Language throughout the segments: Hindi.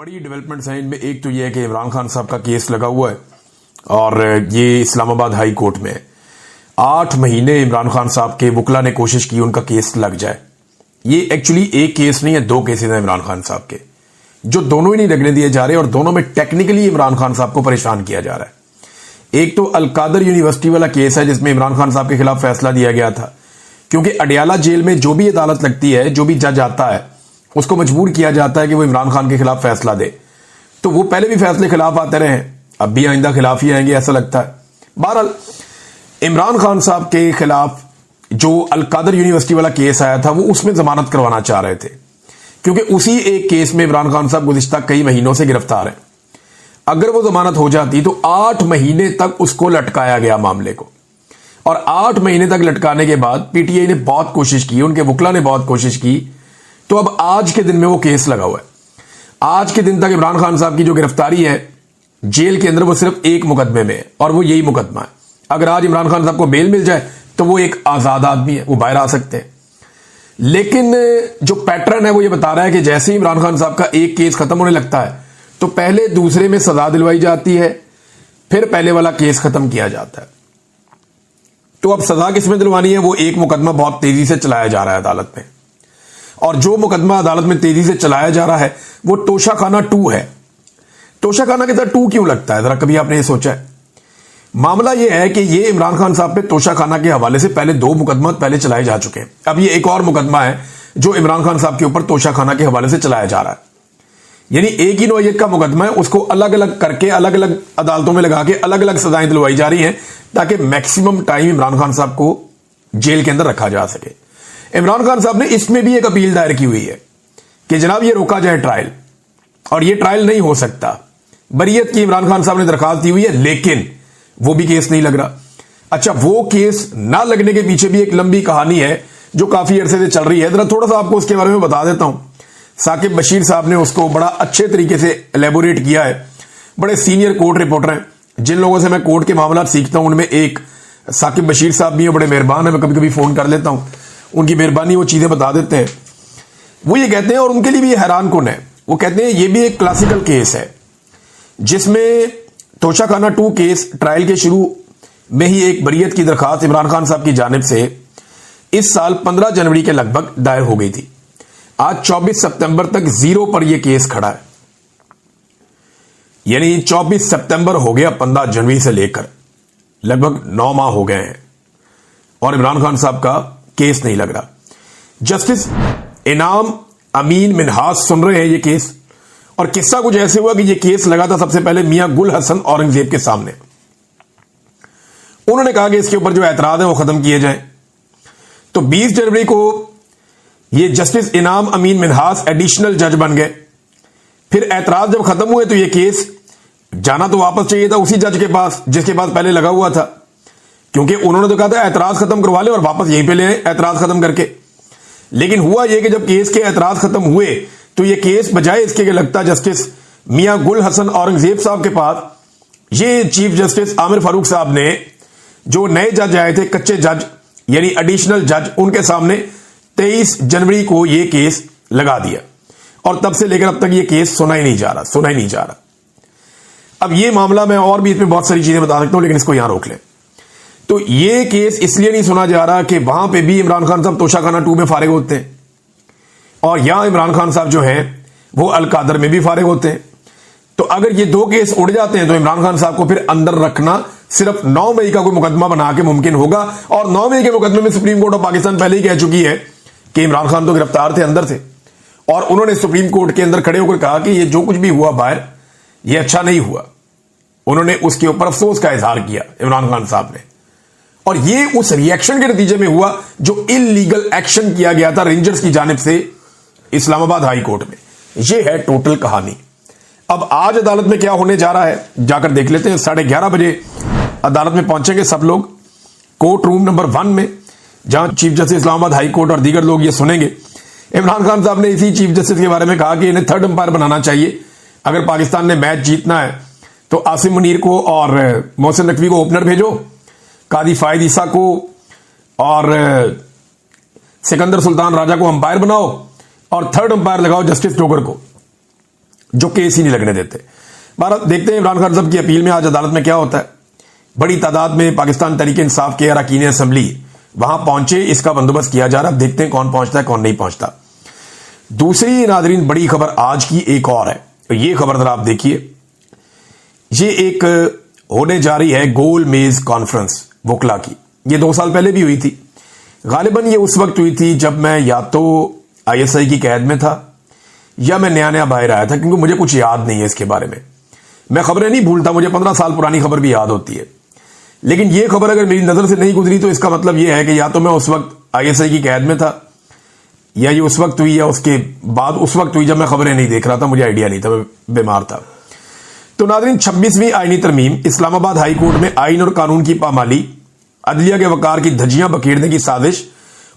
बड़ी डेवलपमेंट्स हैं इनमें। एक तो यह है कि इमरान खान साहब का केस लगा हुआ है और ये इस्लामाबाद हाई कोर्ट में है। 8 महीने इमरान खान साहब के वकला ने कोशिश की उनका केस लग जाए। ये एक्चुअली एक केस नहीं है, 2 केसेस हैं इमरान खान साहब के, जो दोनों ही नहीं लगने दिए जा रहे और दोनों में टेक्निकली इमरान खान साहब को परेशान किया जा रहा है। एक तो अलकादर यूनिवर्सिटी वाला केस है जिसमें इमरान खान साहब के खिलाफ फैसला दिया गया था, क्योंकि अडियाला जेल में जो भी अदालत लगती है, जो भी जज आता है, उसको मजबूर किया जाता है कि वो इमरान खान के खिलाफ फैसला दे। तो वो पहले भी फैसले खिलाफ आते रहे, अब भी आइंदा खिलाफ ही आएंगे ऐसा लगता है। बहरहाल इमरान खान साहब के खिलाफ जो अलकादर यूनिवर्सिटी वाला केस आया था वो उसमें जमानत करवाना चाह रहे थे, क्योंकि उसी एक केस में इमरान खान साहब गुज़िश्ता कई महीनों से गिरफ्तार हैं। अगर वो जमानत हो जाती तो 8 महीने तक उसको लटकाया गया मामले को, और 8 महीने तक लटकाने के बाद पीटीआई ने बहुत कोशिश की, उनके वकला ने बहुत कोशिश की, तो अब आज के दिन में वो केस लगा हुआ है। आज के दिन तक इमरान खान साहब की जो गिरफ्तारी है जेल के अंदर, वो सिर्फ एक मुकदमे में है और वो यही मुकदमा है। अगर आज इमरान खान साहब को बेल मिल जाए तो वो एक आजाद आदमी है, वो बाहर आ सकते हैं। लेकिन जो पैटर्न है वो ये बता रहा है कि जैसे ही इमरान खान साहब का एक केस खत्म होने लगता है तो पहले दूसरे में सजा दिलवाई जाती है, फिर पहले वाला केस खत्म किया जाता है। तो अब सजा किसमें दिलवानी है? वो एक मुकदमा बहुत तेजी से चलाया जा रहा है अदालत में, और जो मुकदमा अदालत में तेजी से चलाया जा रहा है वो तोशाखाना 2 है। तोशाखाना के साथ 2 क्यों लगता है, जरा कभी आपने ये सोचा है? मामला यह है कि ये इमरान खान साहब पे तोशाखाना के हवाले से पहले 2 मुकदमा पहले चलाए जा चुके हैं। अब ये एक और मुकदमा है जो इमरान खान साहब के ऊपर तोशाखाना के हवाले से चलाया जा रहा है। यानी एक ही नौयत का मुकदमा है, उसको अलग अलग करके अलग अलग अदालतों में लगा के अलग अलग सजाएं दिलवाई जा रही हैं, ताकि मैक्सिमम टाइम इमरान खान साहब को जेल के अंदर रखा जा सके। इमरान खान साहब ने इसमें भी एक अपील दायर की हुई है कि जनाब ये रोका जाए ट्रायल, और ये ट्रायल नहीं हो सकता। बरीयत की इमरान खान साहब ने दरखास्त दी हुई है, लेकिन वो भी केस नहीं लग रहा। अच्छा, वो केस ना लगने के पीछे भी एक लंबी कहानी है जो काफी अरसे से चल रही है। जरा थोड़ा सा आपको उसके बारे में बता देता हूं। साकिब बशीर साहब ने उसको बड़ा अच्छे तरीके से एलेबोरेट किया है। बड़े सीनियर कोर्ट रिपोर्टर हैं, जिन लोगों से मैं कोर्ट के मामला सीखता हूं उनमें एक साकिब बशीर साहब भी है, बड़े मेहरबान है। मैं कभी कभी फोन कर लेता हूं, उनकी मेहरबानी, वो चीजें बता देते हैं। वो ये कहते हैं, और उनके लिए भी हैरान कुन है, वो कहते हैं ये भी एक क्लासिकल केस है जिसमें तोशाखाना 2 केस ट्रायल के शुरू में ही एक बरीयत की दरखास्त इमरान खान साहब की जानिब से इस साल 15 जनवरी के लगभग दायर हो गई थी। आज 24 सितंबर तक 0 पर यह केस खड़ा है, यानी 24 सितंबर हो गया, 15 जनवरी से लेकर लगभग 9 माह हो गए हैं और इमरान खान साहब का केस नहीं लग रहा। जस्टिस इनाम अमीन मिनहास सुन रहे हैं ये केस, और किस्सा कुछ ऐसे हुआ कि ये केस लगा था सबसे पहले मियां गुल हसन औरंगजेब के सामने। उन्होंने कहा कि इसके ऊपर जो एतराज है वो खत्म किए जाएं। तो 20 जनवरी को ये जस्टिस इनाम अमीन मिनहास एडिशनल जज बन गए। फिर एतराज जब खत्म हुए तो ये केस जाना तो वापस चाहिए था उसी जज के पास जिसके पास पहले लगा हुआ था, क्योंकि उन्होंने तो कहा था एतराज खत्म करवा ले और वापस यहीं पे ले आए एतराज खत्म करके। लेकिन हुआ यह कि जब केस के एतराज खत्म हुए तो यह केस बजाय इसके कि लगता जस्टिस मियां गुल हसन औरंगजेब साहब के पास, ये चीफ जस्टिस आमिर फारूक साहब ने, जो नए जज आए थे, कच्चे जज यानी एडिशनल जज, उनके सामने 23 जनवरी को यह केस लगा दिया, और तब से लेकर अब तक यह केस सुना ही नहीं जा रहा। अब यह मामला मैं और भी इसमें बहुत सारी चीजें बता सकता हूं, लेकिन इसको यहां रोक लें। तो यह केस इसलिए नहीं सुना जा रहा कि वहां पे भी इमरान खान साहब तोशाखाना 2 में फारिग होते हैं, और यहां इमरान खान साहब जो हैं वो अलकादर में भी फारिग होते हैं। तो अगर ये 2 केस उड़ जाते हैं तो इमरान खान साहब को फिर अंदर रखना सिर्फ 9 मई का कोई मुकदमा बना के मुमकिन होगा, और 9 मई के मुकदमे में सुप्रीम कोर्ट ऑफ पाकिस्तान पहले ही कह चुकी है कि इमरान खान तो गिरफ्तार थे, अंदर थे, और उन्होंने सुप्रीम कोर्ट के अंदर खड़े होकर कहा कि ये जो कुछ भी हुआ बाहर, ये अच्छा नहीं हुआ। उन्होंने उसके ऊपर अफसोस का इजहार किया इमरान खान साहब ने, और ये उस रिएक्शन के नतीजे में हुआ जो इलीगल एक्शन किया गया था रेंजर्स की जानिब से इस्लामाबाद हाई कोर्ट में। यह है टोटल कहानी। अब आज अदालत में क्या होने जा रहा है जाकर देख लेते हैं। 11:30 बजे अदालत में पहुंचेंगे सब लोग, कोर्ट रूम नंबर 1 में, जहां chief justice Islamabad high court और दीगर लोग ये सुनेंगे। इमरान खान साहब ने इसी चीफ जस्टिस के बारे में कहा कि इन्हें 3rd अंपायर बनाना चाहिए। अगर पाकिस्तान ने मैच जीतना है तो आसिम मुनीर को और मोहसिन नकवी को ओपनर भेजो, कादी फायद ईसा को और सिकंदर सुल्तान राजा को अंपायर बनाओ, और 3rd अंपायर लगाओ जस्टिस डोगर को। जो केस ही नहीं लगने देते। भारत देखते हैं इमरान खान साहब की अपील में आज अदालत में क्या होता है। बड़ी तादाद में पाकिस्तान तहरीक इंसाफ के अरकान असेंबली वहां पहुंचे, इसका बंदोबस्त किया जा रहा है। देखते हैं कौन पहुंचता है कौन नहीं पहुंचता। दूसरी नाजरीन बड़ी खबर आज की एक और है, तो ये खबर जरा आप देखिए। ये एक होने जा रही है गोल मेज कॉन्फ्रेंस वोकला की। ये 2 साल पहले भी हुई थी। गालिबन ये उस वक्त हुई थी जब मैं या तो ISI की कैद में था या मैं नया नया बाहर आया था, क्योंकि मुझे कुछ याद नहीं है इसके बारे में। मैं खबरें नहीं भूलता, मुझे 15 साल पुरानी खबर भी याद होती है। लेकिन ये खबर अगर मेरी नजर से नहीं गुजरी तो इसका मतलब यह है कि या तो मैं उस वक्त ISI की कैद में था, या ये उस वक्त हुई या उसके बाद उस वक्त हुई जब मैं खबरें नहीं देख रहा था, मुझे आइडिया नहीं था, मैं बीमार था। तो नाज़रीन 26वीं आईनी तरमीम, इस्लामाबाद हाई कोर्ट में आईन और कानून की पामाली, अदलिया के वकार की धज्जियां बखेरने की साजिश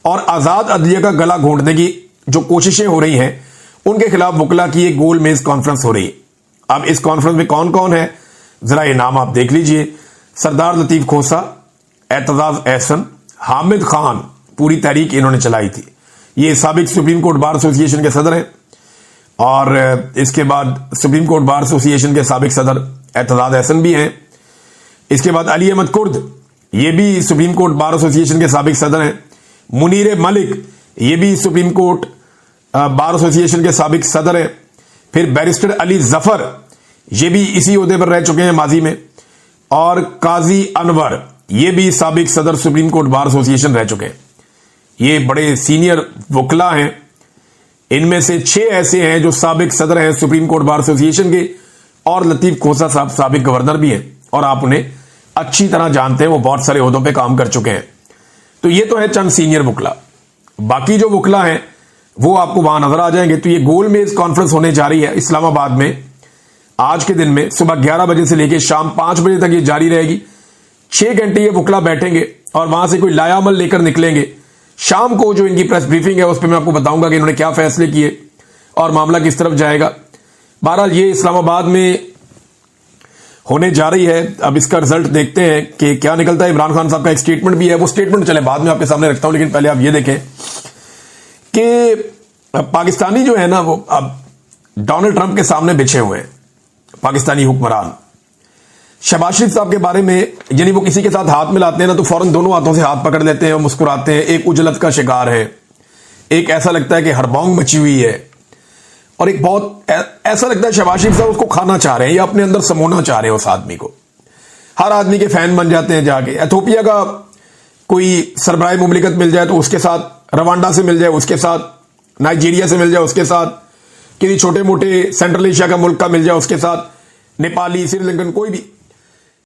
और आजाद अदलिया का गला घोंटने की जो कोशिशें हो रही हैं, उनके खिलाफ वकला की एक गोल मेज कॉन्फ्रेंस हो रही है। अब इस कॉन्फ्रेंस में कौन कौन है, जरा ये नाम आप देख लीजिए। सरदार लतीफ खोसा, एतजाज एहसन, हामिद खान, पूरी तहरीक इन्होंने चलाई थी। ये साबिक सुप्रीम कोर्ट बार एसोसिएशन के सदर हैं, और इसके बाद सुप्रीम कोर्ट बार एसोसिएशन के साबिक सदर एतजाज एहसन भी हैं। इसके बाद अली अहमद कुर्द, ये भी सुप्रीम कोर्ट बार एसोसिएशन के साबिक सदर हैं। मुनीर मलिक, ये भी सुप्रीम कोर्ट बार एसोसिएशन के साबिक सदर हैं। फिर बैरिस्टर अली जफर, ये भी इसी ओहदे पर रह चुके हैं माजी में। और काजी अनवर, ये भी साबिक सदर सुप्रीम कोर्ट बार एसोसिएशन रह चुके हैं। ये बड़े सीनियर वकला हैं। इनमें से 6 ऐसे हैं जो साबिक सदर हैं सुप्रीम कोर्ट बार एसोसिएशन के, और लतीफ खोसा साहब साबिक गवर्नर भी हैं, और आप उन्हें अच्छी तरह जानते हैं, वो बहुत सारे ओहदों पे काम कर चुके हैं। तो ये तो है चंद सीनियर वकला। बाकी जो वकला हैं वो आपको वहां नजर आ जाएंगे। तो ये गोल मेज कॉन्फ्रेंस होने जा रही है इस्लामाबाद में आज के दिन में, सुबह 11 बजे से लेकर शाम 5 बजे तक ये जारी रहेगी। 6 घंटे ये वकला बैठेंगे और वहां से कोई लायामल लेकर निकलेंगे। शाम को जो इनकी प्रेस ब्रीफिंग है उस पर मैं आपको बताऊंगा कि इन्होंने क्या फैसले किए और मामला किस तरफ जाएगा। बहरहाल ये इस्लामाबाद में होने जा रही है। अब इसका रिजल्ट देखते हैं कि क्या निकलता है। इमरान खान साहब का एक स्टेटमेंट भी है, वो स्टेटमेंट चले बाद में आपके सामने रखता हूं, लेकिन पहले आप ये देखें कि पाकिस्तानी जो है ना वो अब डोनाल्ड ट्रंप के सामने बिछे हुए हैं। पाकिस्तानी हुक्मरान शहबाज शरीफ साहब के बारे में, यानी वो किसी के साथ हाथ मिलाते हैं ना तो फौरन दोनों हाथों से हाथ पकड़ लेते हैं और मुस्कुराते हैं। एक उजलत का शिकार है, एक ऐसा लगता है कि हड़बौंग मची हुई है, और एक बहुत ऐसा लगता है शहबाज शरीफ साहब उसको खाना चाह रहे हैं या अपने अंदर समोना चाह रहे हैं उस आदमी को। हर आदमी के फैन बन जाते हैं जाके। एथोपिया का कोई सरबराह मुमलिकत मिल जाए तो उसके साथ, रवांडा से मिल जाए उसके साथ, नाइजीरिया से मिल जाए उसके साथ, किसी छोटे मोटे सेंट्रल एशिया का मुल्क का मिल जाए उसके साथ, नेपाली, श्रीलंकन, कोई भी